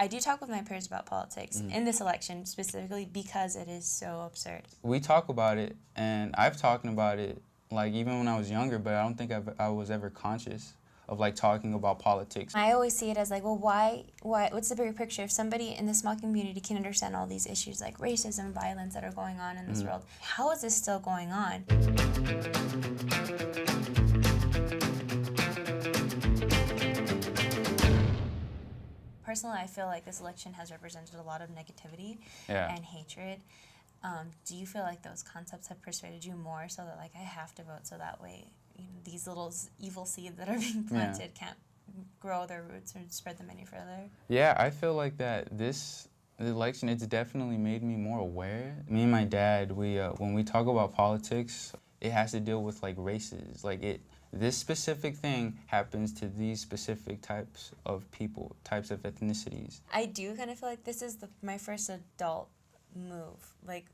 I do talk with my peers about politics in this election specifically because it is so absurd. We talk about it, and I've talked about it like even when I was younger, but I don't think I was ever conscious of like talking about politics. I always see it as like, well, why, what's the bigger picture? If somebody in the small community can understand all these issues like racism, violence that are going on in this world, how is this still going on? Personally, I feel like this election has represented a lot of negativity and hatred. Do you feel like those concepts have persuaded you more so that like I have to vote so that way these little evil seeds that are being planted can't grow their roots or spread them any further? Yeah, I feel like that this election, it's definitely made me more aware. Me and my dad, when we talk about politics, it has to deal with like races. Like this specific thing happens to these specific types of people, types of ethnicities. I do kind of feel like this is my first adult move, like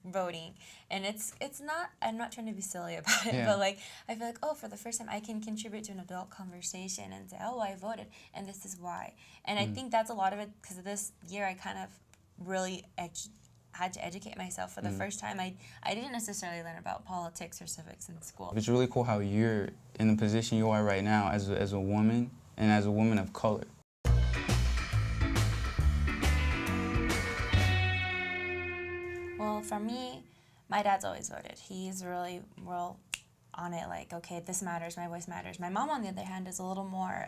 voting, and it's not, I'm not trying to be silly about it, but like I feel like, oh, for the first time I can contribute to an adult conversation and say, oh, I voted and this is why. And I think that's a lot of it because of this year I kind of really had to educate myself for the first time. I didn't necessarily learn about politics or civics in school. It's really cool how you're in the position you are right now as a woman and as a woman of color. Well, for me, my dad's always voted. He's really real on it, like, okay, this matters, my voice matters. My mom, on the other hand, is a little more,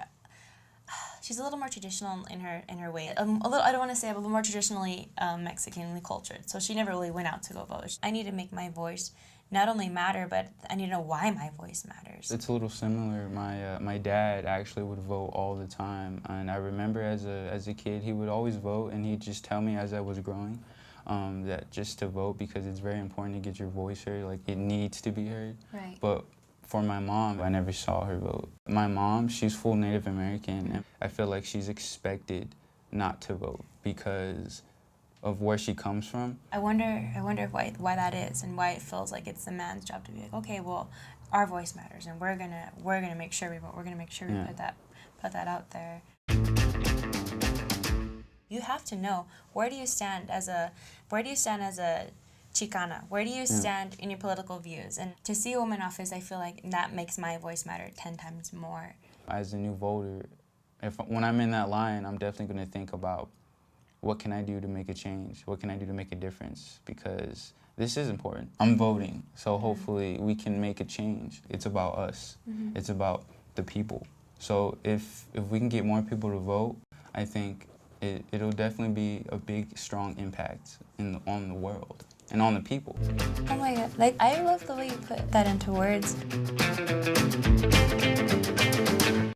she's a little more traditional in her way. I don't want to say, but a little more traditionally Mexicanly cultured. So she never really went out to go vote. I need to make my voice not only matter, but I need to know why my voice matters. It's a little similar. My dad actually would vote all the time, and I remember as a kid, he would always vote, and he'd just tell me as I was growing that just to vote because it's very important to get your voice heard. Like it needs to be heard. Right. But for my mom, I never saw her vote. My mom, she's full Native American, and I feel like she's expected not to vote because of where she comes from. I wonder why that is, and why it feels like it's the man's job to be like, okay, well, our voice matters, and we're gonna make sure we vote. We're gonna make sure we put that out there. You have to know, where do you stand as a Chicana? Where do you stand in your political views? And to see a woman in office, I feel like that makes my voice matter 10 times more. As a new voter, when I'm in that line, I'm definitely going to think about what can I do to make a change? What can I do to make a difference? Because this is important. I'm voting, so hopefully we can make a change. It's about us. It's about the people. So if we can get more people to vote, I think it'll definitely be a big, strong impact on the world and on the people. Oh my God, like I love the way you put that into words.